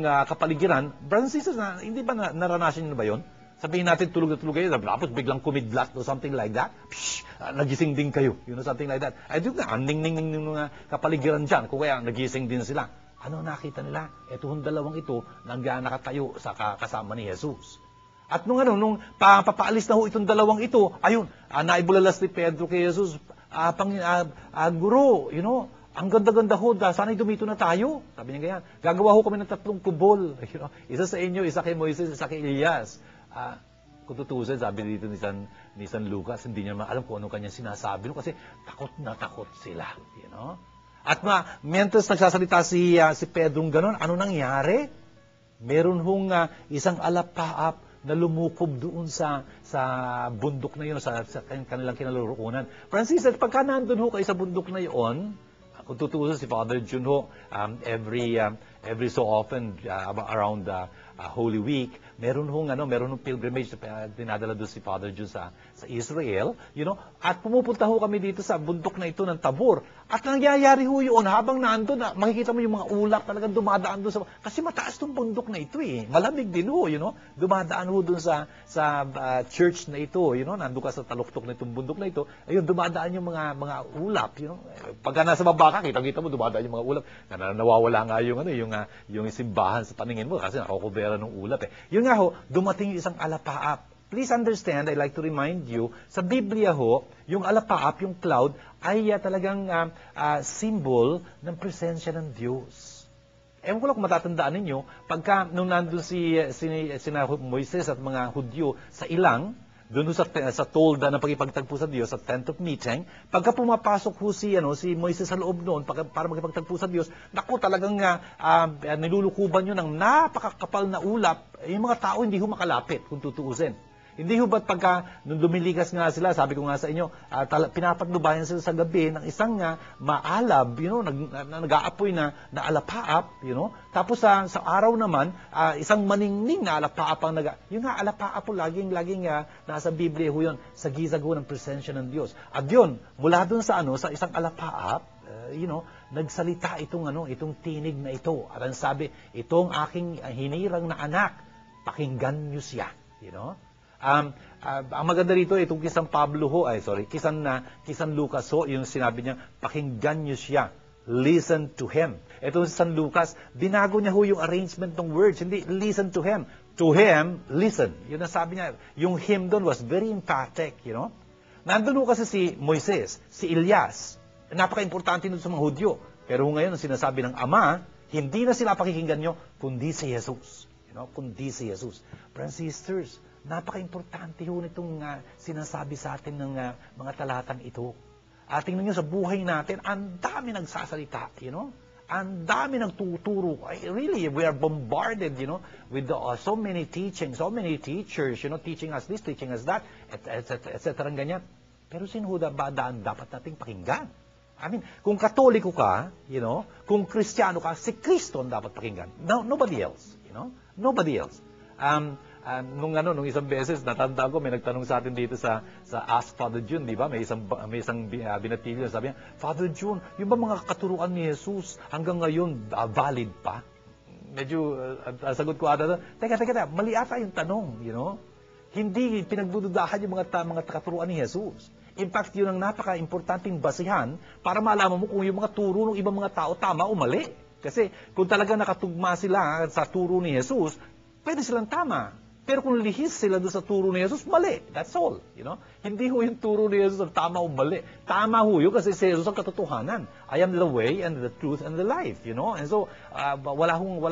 kapaligiran. Brothers and sisters, hindi ba naranasan nyo ba yun? Sabihin natin, tulog na tulog kayo, tapos biglang kumidlat or something like that. Nagising din kayo, something like that. Ay, doon ang ning-ning nung kapaligiran dyan, kung kaya nagising din sila. Ano nakita nila? Itong dalawang ito, nakatayo sa kasama ni Jesus. At nung papaalis na ho itong dalawang ito, ayun, naibulalas ni Pedro kay Jesus, Guro, ang ganda-ganda ho, sana'y dumito na tayo. Sabi niya ganyan, gagawa ho kami ng 3 kubol. Isa sa inyo, isa kay Moises, isa kay Elias. Kung tutusin, sabi dito ni San Lucas, hindi niya alam kung ano kanyang sinasabi. Kasi takot na takot sila. At mientras nagsasalita si Pedro gano'n, ano nangyari? Meron hong isang alapaap na lumukob doon sa bundok na yun, sa kanilang kinaloroonan. Francis, at pagka nandun ho kayo sa bundok na yun, kung tutusin si Father Jun ho, every so often, around Holy Week, meron hong pilgrimage na dinadala doon si Father Jun sa Israel, at pumupunta ho kami dito sa bundok na ito ng Tabor. At nangyayari ho yun, habang nandun, makikita mo yung mga ulap talagang dumadaan doon kasi mataas tong bundok na ito malamig din ho, dumadaan ho doon sa church na ito, nandun ka sa taluktok na itong bundok na ito, ayun, dumadaan yung mga ulap, pagka nasa baba ka, kita mo dumadaan yung mga ulap, nawawala nga yung simbahan sa paningin mo kasi nakakubera ng ulap Yun nga ho, dumating yung isang alapaap. Please understand, I'd like to remind you, sa Biblia ho, yung alapaap, yung cloud, ay talagang symbol ng presensya ng Diyos. Ewan ko lang kung matatandaan ninyo, pagka nung nandun sina Moises at mga Hudyo sa ilang, doon sa tolda na pagipagtagpo sa Diyos, sa tent of meeting, pagka pumapasok ho si Moises sa loob noon para magipagtagpo sa Diyos, naku, talagang nilulukuban yun ng napakakapal na ulap, yung mga tao hindi ho makalapit kung tutuusin. Hindi ho ba't pagka nung lumilikas nga sila, sabi ko nga sa inyo, pinapatnubayan sila sa gabi ng isang maalab, nag-aapoy na alapaap, Tapos sa araw naman, isang maningning na alapaap ang yung nga alapaap po, laging nasa Biblia ho yun, sa gisag ho ng presensya ng Diyos. At yun, mula dun sa isang alapaap, nagsalita itong tinig na ito. At ang sabi, itong aking hinirang na anak, pakinggan niyo siya, ang maganda rito, itong kisan Pablo ho, kisan Lucas ho, yung sinabi niya, pakinggan niyo siya. Listen to him. Ito si San Lucas, binago niya ho yung arrangement ng words, hindi listen to him. To him, listen. Yun ang sabi niya. Yung him doon was very emphatic, Nandun ho kasi si Moises, si Elias. Napaka-importante doon sa mga Hudyo. Pero ngayon, ang sinasabi ng Ama, hindi na sila pakikinggan nyo, kundi si Jesus. Kundi si Jesus. Brothers and sisters, napaka-importante ho nitong sinasabi sa atin ng mga talatang ito. Tingnan nyo sa buhay natin, ang dami nagsasalita, Ang dami nagtuturo. Really, we are bombarded, with so many teachings, so many teachers, teaching us this, teaching us that, etc. Ganyan. Pero sino ba dapat nating pakinggan? Kung Katoliko ka, kung Kristiyano ka, si Kristo ang dapat pakinggan. No, nobody else, Nobody else. Nung isang beses, natanda ko, may nagtanong sa atin dito sa Ask Father June, di ba? May isang binatilyo, sabi niya, Father June, yung ba mga katuruan ni Jesus hanggang ngayon valid pa? Medyo, sagot ko ata, teka, mali ata yung tanong, Hindi pinagdududahan yung mga katuruan ni Jesus. In fact, yun ang napaka-importanting basihan para malaman mo kung yung mga turo ng ibang mga tao tama o mali. Kasi kung talaga nakatugma sila sa turo ni Jesus, pwede silang tama. Pero kung lihis sila doon sa turo ni Jesus, mali. That's all. Hindi ho yung turo ni Jesus ang tama o mali. Tama ho yun kasi si Jesus ang katotohanan. I am the way and the truth and the life. And so, wala hong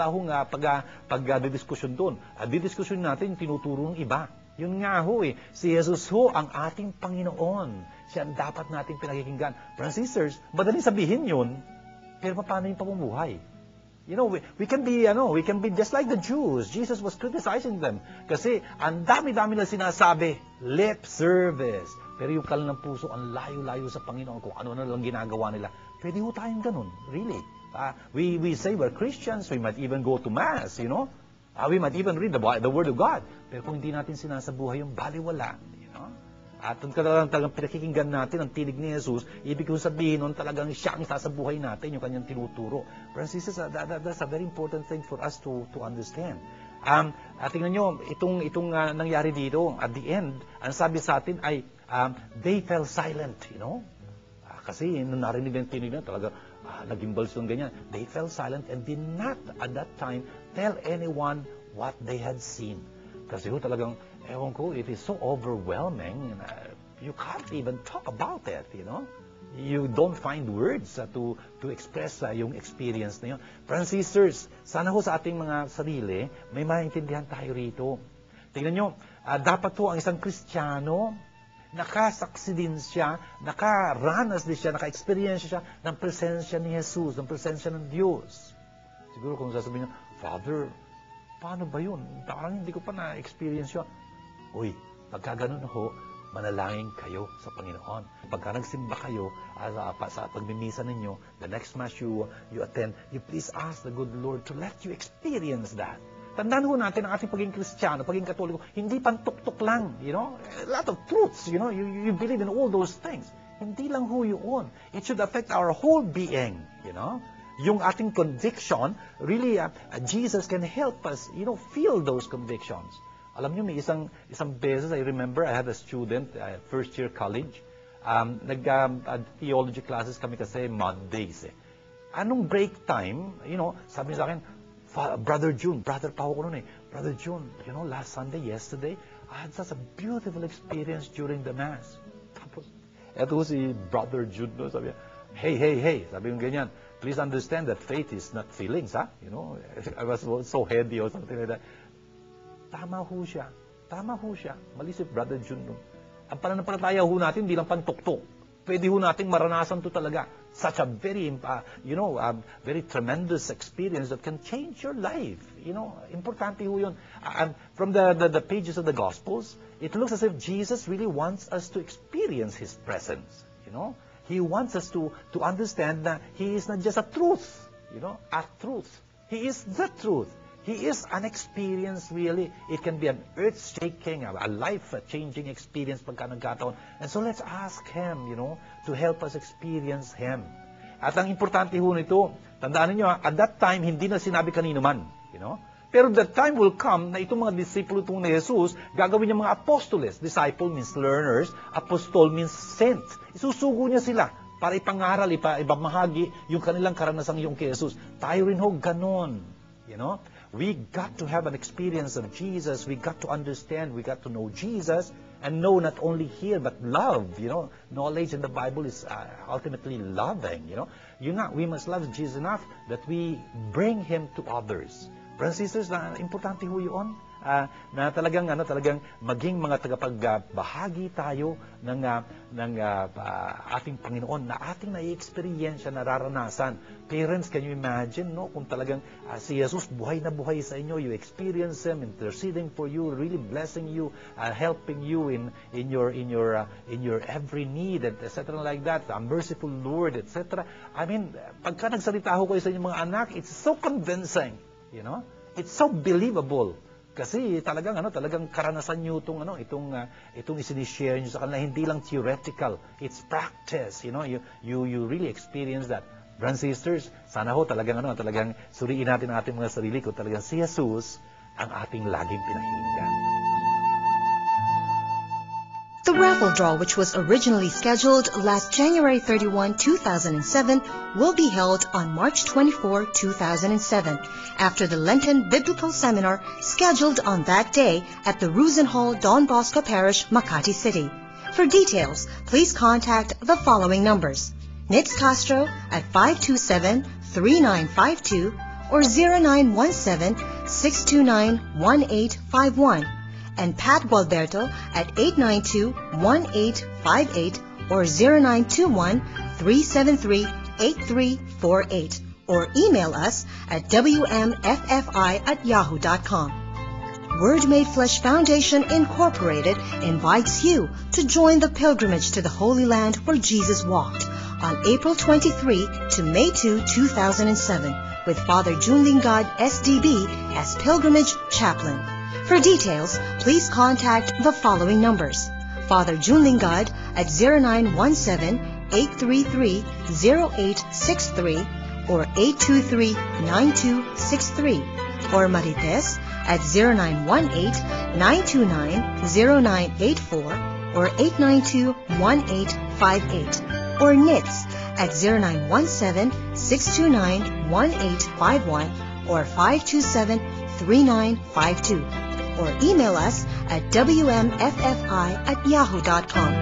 pag-didiskusyon doon. Didiskusyon natin yung tinuturo ng iba. Yun nga ho si Jesus ho ang ating Panginoon. Siya ang dapat nating pinakikinggan. Brothers and sisters, madaling sabihin yun, pero paano yung pamumuhay? We can be just like the Jews. Jesus was criticizing them. Kasi ang dami-dami na sinasabi, lip service. Pero yung kalan ng puso, ang layo-layo sa Panginoon, kung ano na lang ginagawa nila. Pwede ho tayong ganun, really. We say we're Christians, we might even go to Mass, we might even read the Word of God. Pero kung hindi natin sinasabuhay yung baliwala, At kung talagang pinakikinggan natin ang tinig ni Jesus, ibig kong sabihin nun talagang siya ang sasabuhay natin, yung kanyang tinuturo. Brothers and sisters, that's a very important thing for us to understand. Tingnan nyo, itong nangyari dito, at the end, ang sabi sa atin ay, they fell silent, Kasi nung narinig ng tinig na, talaga nag-imbals yung ganyan. They fell silent and did not, at that time, tell anyone what they had seen. Kasi talagang, ewan ko, it is so overwhelming. You can't even talk about it, You don't find words to express yung experience na yun. Brothers and sisters, sana ho sa ating mga sarili, may maintindihan tayo rito. Tingnan nyo, dapat ho ang isang Kristiyano, nakasaksi din siya, nakaranas din siya, naka-experience siya ng presensya ni Jesus, ng presensya ng Diyos. Siguro kung sasabihin niya, Father, paano ba yun? Parang hindi ko pa na-experience yun. Uy, pagka ganun ho, manalangin kayo sa Panginoon. Pagka nagsimba kayo sa pagmimisa ninyo, the next Mass you attend, you please ask the good Lord to let you experience that. Tandaan ho natin ang ating pagiging Kristiyano, pagiging Katoliko, hindi pantuktok lang, A lot of truths, you believe in all those things. Hindi lang ho yun. It should affect our whole being, Yung ating conviction, really, Jesus can help us, feel those convictions. Alam niyo, may isang beses, I remember, I had a student, first year college, nag-theology classes kami kasi Mondays. Anong break time, sabi niya sa akin, Brother June, brother pa ako noon Brother June, last Sunday, yesterday, I had such a beautiful experience during the Mass. Tapos, eto si Brother June, sabi niya, hey, sabi yung ganyan, please understand that faith is not feelings, ha? I was so heady or something like that. Tama ho siya. Tama ho siya. Mali si Brother Jun. Ang pananampalataya ho natin, hindi lang pantuktok. Pwede ho nating maranasan to talaga. Such a very, very tremendous experience that can change your life. Importante ho yun. From the pages of the Gospels, it looks as if Jesus really wants us to experience His presence. He wants us to understand that He is not just a truth, a truth. He is the truth. He is an experience really. It can be an earth-shaking, a life-changing experience pagka nagkataon. And so let's ask Him, to help us experience Him. At ang importante ho nito, tandaan niyo, at that time, hindi na sinabi kanino man. Pero that time will come na itong mga disipulo itong ni Jesus, gagawin niya mga apostoles. Disciple means learners, apostol means sent. Isusugo niya sila para ipangaral, ipamahagi yung kanilang karanasang yung kay Jesus. Tayo rin ho, ganon. We got to have an experience of Jesus. We got to understand. We got to know Jesus and know not only here but love. Knowledge in the Bible is ultimately loving. We must love Jesus enough that we bring Him to others. Brothers and sisters, importante ho yun. Na talagang maging mga tagapagbahagi tayo ng ating Panginoon na ating nai-experience, nararanasan. Parents, can you imagine, kung talagang si Jesus buhay na buhay sa inyo, you experience Him interceding for you, really blessing you, helping you in your every need, etc. like that, a merciful Lord, etc. I mean, pagka nagsalita ho kayo sa inyong mga anak, it's so convincing, it's so believable. Kasi talagang karanasan niyo itong isinishare niyo sa kanila, hindi lang theoretical, it's practice. You really experience that. Brothers and sisters, sana ho talagang suriin natin ang ating mga sarili kung talagang si Jesus ang ating laging pinahinggan. The raffle draw, which was originally scheduled last January 31, 2007, will be held on March 24, 2007, after the Lenten Biblical Seminar scheduled on that day at the Rusen Hall, Don Bosco Parish, Makati City. For details, please contact the following numbers: Nitz Castro at 527-3952 or 0917-629-1851. and Pat Gualberto at 892-1858 or 0921-373-8348 or email us at wmffi@yahoo.com. Word Made Flesh Foundation Incorporated invites you to join the pilgrimage to the Holy Land where Jesus walked on April 23 to May 2, 2007 with Father Jun Lingad, SDB, as Pilgrimage Chaplain. For details, please contact the following numbers: Father Jun Lingad at 0917-833-0863 or 823-9263 or Marites at 0918-929-0984 or 892-1858 or Nitz at 0917-629-1851 or 527-3952 or email us at wmffi@yahoo.com.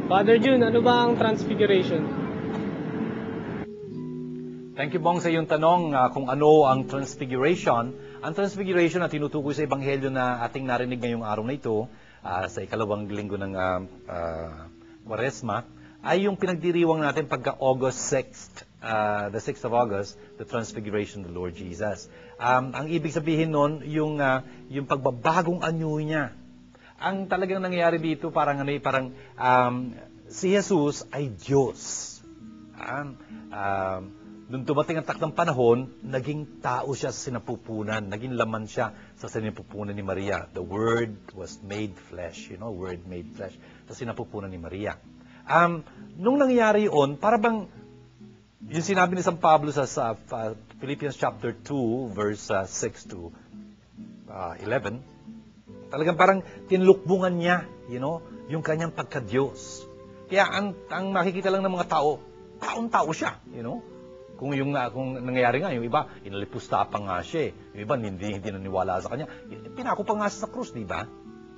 Father Jun, ano ba ang Transfiguration? Thank you, Bong, sa iyong tanong kung ano ang Transfiguration. Ang Transfiguration na tinutukoy sa Ebanghelyo na ating narinig ngayong araw na ito, sa ikalawang linggo ng Kwaresma, ay yung pinagdiriwang natin pagka August 6th, the 6th of August, the Transfiguration of the Lord Jesus. Ang ibig sabihin nun, yung pagbabagong anyo niya. Ang talagang nangyayari dito, parang si Jesus ay Diyos. Nung dumating ang takdang panahon, naging tao siya sa sinapupunan, naging laman siya sa sinapupunan ni Maria. The Word was made flesh, Word made flesh, sa sinapupunan ni Maria. Nung nangyari yun, para bang yung sinabi ni San Pablo sa Philippians chapter 2, verse 6 to 11, Talagang parang tinlukbungan niya, yung kanyang pagka-Diyos. Kaya ang makikita lang ng mga tao, taon-tao siya, Kung nangyayari nga, yung iba, inalipusta pa nga siya. Yung iba, hindi naniwala sa kanya. Pinako pa nga siya sa krus, di ba?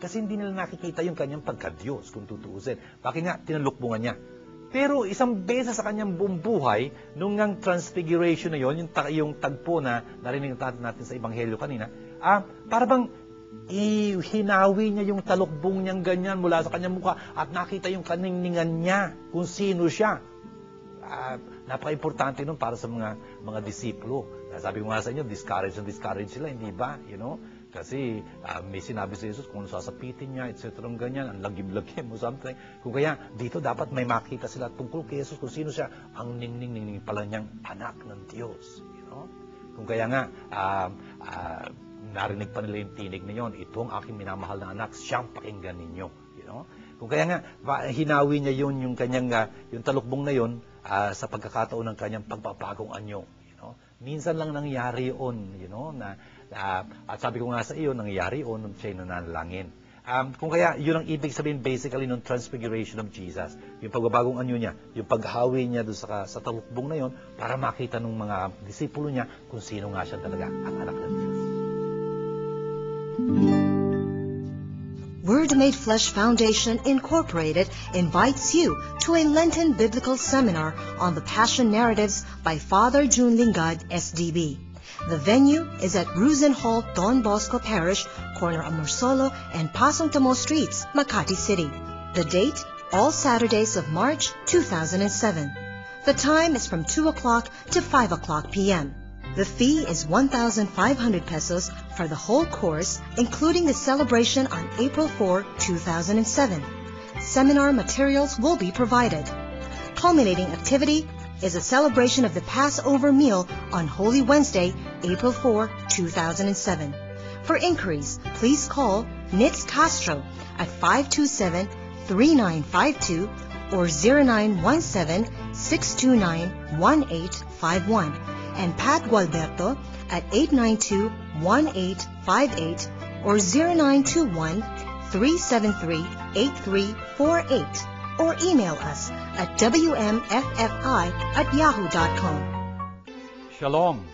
Kasi hindi nila nakikita yung kanyang pagka-Diyos, kung tutuusin. Bakit nga? Tinalukbungan niya. Pero isang beses sa kanyang buong buhay, nung ang transfiguration na yon, yung tagpo na narinig natin sa Ebanghelyo kanina, para bang hinawi niya yung talukbong niyang ganyan mula sa kanyang mukha at nakita yung kaningningan niya kung sino siya. Napaka-importante nun para sa mga disipulo. Sabi ko nga sa inyo, discourage sila, hindi ba? Kasi may sinabi sa Jesus kung sasapitin niya, etc. ganyan, ang lagim-lagim o something. Kung kaya, dito dapat may makita sila tungkol kay Jesus kung sino siya, ang ningning pala niyang anak ng Diyos. Kung kaya nga, narinig pa nila yung tinig na yun, ito ang aking minamahal na anak, siyang pakinggan ninyo. Kung kaya nga, hinawi niya yun, yung kanyang, yung talukbong na yun, sa pagkakataon ng kanyang pagpapagong anyo. Minsan lang nangyari yun, at sabi ko nga sa iyo, nangyari yun nung siya'y nananalangin. Kung kaya, yun ang ibig sabihin basically ng transfiguration of Jesus. Yung pagbabagong anyo niya, yung paghawi niya doon sa talukbong na yun, para makita ng mga disipulo niya kung sino nga siya talaga, ang anak ng Diyos. Word Made Flesh Foundation Incorporated invites you to a Lenten Biblical Seminar on the Passion Narratives by Father June Lingad, SDB. The venue is at Ruzen Hall, Don Bosco Parish, corner of Morsolo and Pasong Tamo Streets, Makati City. The date, all Saturdays of March 2007. The time is from 2 o'clock to 5 o'clock p.m. The fee is 1,500 pesos for the whole course, including the celebration on April 4, 2007. Seminar materials will be provided. Culminating activity is a celebration of the Passover meal on Holy Wednesday, April 4, 2007. For inquiries, please call Nitz Castro at 527-3952 or 0917-629-1851 and Pat Gualberto at 892-1858 or 0921-373-8348 or email us at wmffi@yahoo.com. Shalom.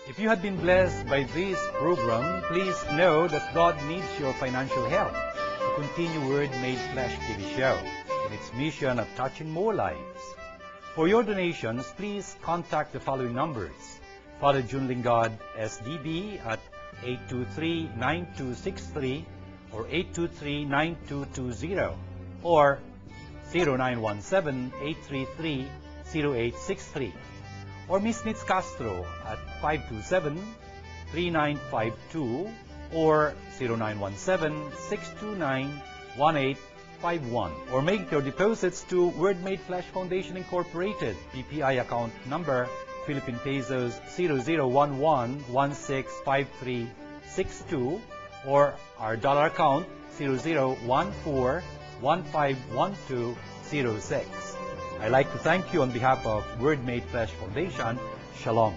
If you have been blessed by this program, please know that God needs your financial help to continue Word Made Flesh TV show in its mission of touching more lives. For your donations, please contact the following numbers. Father June Lingad, SDB at 823-9263 or 823-9220 or 0917-833-0863 or Miss Nitz Castro at 527-3952 or 0917-629-1851 or make your deposits to Word Made Flesh Foundation Incorporated, BPI account number Philippine Pesos 0011165362 or our dollar account 0014151206. I'd like to thank you on behalf of Word Made Flesh Foundation. Shalom.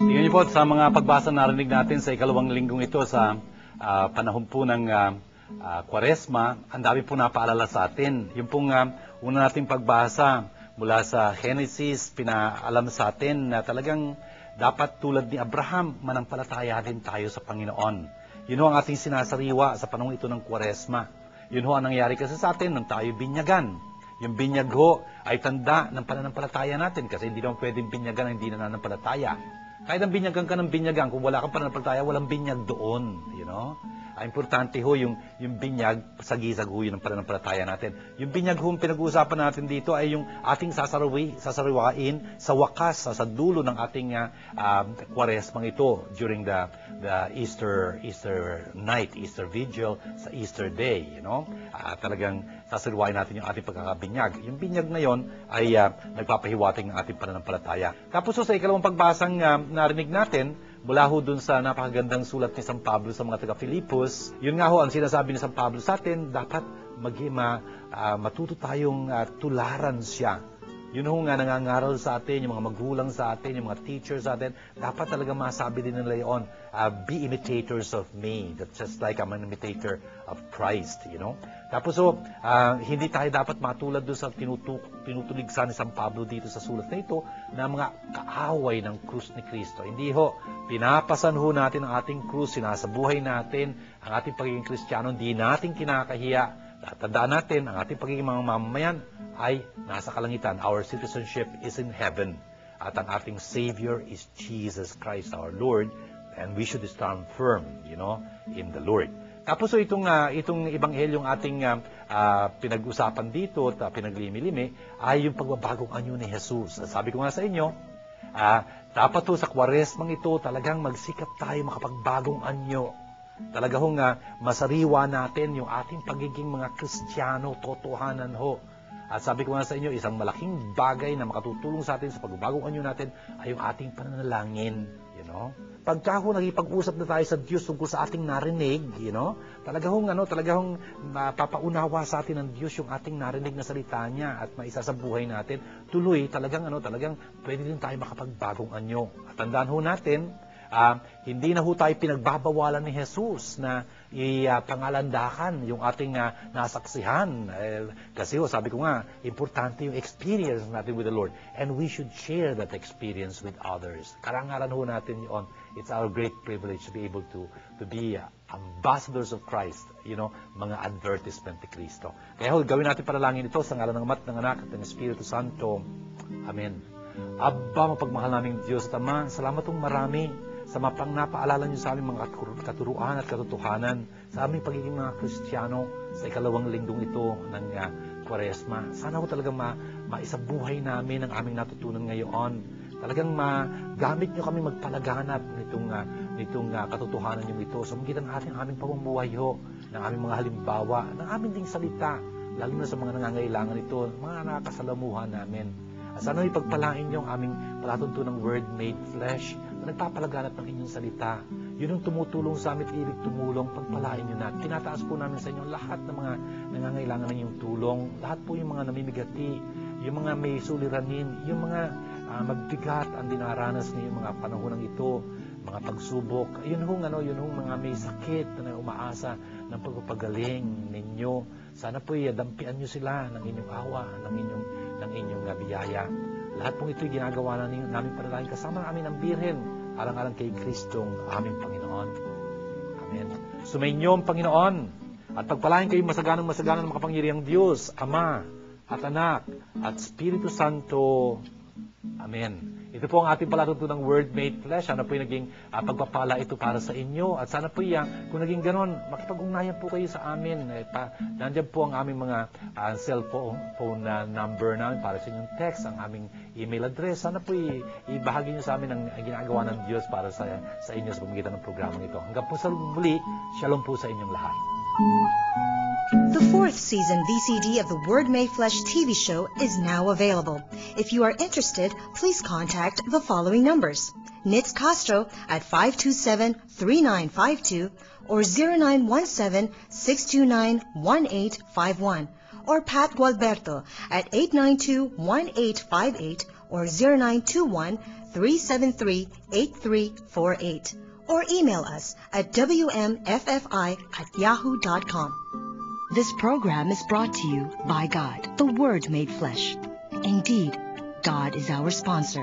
Tingnan niyo po sa mga pagbasa narinig natin sa ikalawang linggong ito sa panahon po ng Kwaresma, ang dami po napaalala sa atin. Yung pong una nating pagbasa mula sa Genesis, pinaalam sa atin na talagang dapat tulad ni Abraham, manampalataya din tayo sa Panginoon. Yun ho ang ating sinasariwa sa panahon ito ng Kwaresma. Yun ho ang nangyari kasi sa atin nung tayo binyagan. Yung binyag ho ay tanda ng pananampalataya natin kasi hindi naman pwedeng binyagan ang hindi nananampalataya. Kahit ang binyagan ka ng binyagan, kung wala kang pananampalataya, walang binyag doon. Importante ho yung binyag, sagisag ho yun ang pananampalataya natin. Yung binyag ho, pinag-uusapan natin dito ay yung ating sasariwain sa wakas, sa dulo ng ating Kwaresmang ito during the Easter night, Easter Vigil, sa Easter Day. Talagang sasariwain natin yung ating pagkakabinyag. Yung binyag na yon ay nagpapahiwating ng ating pananampalataya. Tapos sa ikalawang pagbasang narinig natin mula ho dun sa napakagandang sulat ni San Pablo sa mga taga-Filipos. Yun nga ho, ang sinasabi ni San Pablo sa atin, dapat matuto tayong tularan siya. Yun ho nga nangangaral sa atin, yung mga magulang sa atin, yung mga teachers sa atin, dapat talaga masabi din nila yun, be imitators of me. That's just like I'm an imitator of Christ, you know. Tapos hindi tayo dapat matulad doon sa tinutuligsan ni San Pablo dito sa sulat na ito, na mga kaaway ng krus ni Kristo. Hindi ho, pinapasan ho natin ang ating krus, sinasabuhay natin ang ating pagiging Kristiyano, hindi natin kinakahiya. Tandaan natin, ang ating pagiging mga mamamayan ay nasa kalangitan. Our citizenship is in heaven. At ang ating Savior is Jesus Christ our Lord. And we should stand firm, you know, in the Lord. Tapos itong ebanghelyong ating pinag-usapan dito at pinaglimilimi ay yung pagbabagong anyo ni Jesus. Sabi ko nga sa inyo, dapat sa Kwaresmang ito talagang magsikap tayo makapagbagong anyo. Talaga hong masariwa natin yung ating pagiging mga Kristiyano, totohanan ho. At sabi ko nga sa inyo, isang malaking bagay na makatutulong sa atin sa pagbabagong anyo natin ay yung ating pananalangin. You know? Pagka ho nagipag-usap na tayo sa Diyos tungkol sa ating narinig, you know, talaga hong papaunawa sa atin ng Diyos yung ating narinig na salita niya at maisa sa buhay natin, tuloy talagang pwede din tayo makapagbagong anyo. At tandaan ho natin, hindi na ho tayo pinagbabawalan ni Jesus na ipangalandakan yung ating nasaksihan. Kasi sabi ko nga, importante yung experience natin with the Lord. And we should share that experience with others. Karangalan ho natin yun. It's our great privilege to be able to be ambassadors of Christ. You know, mga advertisement ni Kristo. Kaya gawin natin panalangin ito sa ngalan ng Ama, ng Anak, at ng Espiritu Santo. Amen. Abba, mapagmahal naming Diyos at Ama, salamat mong marami sa mapang napaalala niyo sa aming mga katuruan at katotohanan sa aming pagiging mga Kristiyano sa ikalawang linggong ito ng Kwaresma. Sana ko talagang maisabuhay namin ang aming natutunan ngayon. Talagang magamit niyo kami magpalaganap nitong katotohanan niyo ito sa magitan ng aming pamumuhay ho, ng aming mga halimbawa, ng aming ding salita, lalo na sa mga nangangailangan ito, mga nakakasalamuhan namin. At sana ipagpalain niyo ang aming palatuntunang Word made flesh na nagpapalaganap ng inyong salita. Yun ang tumutulong sa amin at ibig tumulong, pagpalain niyo na. Tinataas po namin sa inyo lahat ng mga nangangailangan ng inyong tulong, lahat po yung mga namimigati, yung mga may suliranin, yung mga magbigat ang dinaranas ngayong mga panahon ito, mga pagsubok. Yun hong mga may sakit na umaasa ng pagpapagaling ninyo. Sana po dampian niyo sila ng inyong awa, ng inyong biyaya. Lahat pong ito'y ginagawa namin panalangin kasama namin ang Birhen, alang-alang kay Kristong aming Panginoon. Amen. Sumainyo ang Panginoon at pagpalain kayo masaganang ng makapangyarihang Diyos, Ama at Anak at Espiritu Santo. Amen. Ito po ang ating palatuntunang Word made flesh. Sana po yung naging pagpapala ito para sa inyo. At sana po kung naging ganon, makipag-ugnayan po kayo sa amin. Nandiyan po ang aming mga cellphone number namin para sa inyong text, ang aming email address. Sana po ibahagi nyo sa amin ang ginagawa ng Diyos para sa inyo sa pamamagitan ng programang ito. Hanggang po sa muli, shalom po sa inyong lahat. The 4th season VCD of the Word Made Flesh TV show is now available. If you are interested, please contact the following numbers. Nitz Castro at 527-3952 or 0917-629-1851 or Pat Gualberto at 892-1858 or 0921-373-8348 or email us at wmffi@yahoo.com. This program is brought to you by God, the Word made flesh. Indeed, God is our sponsor.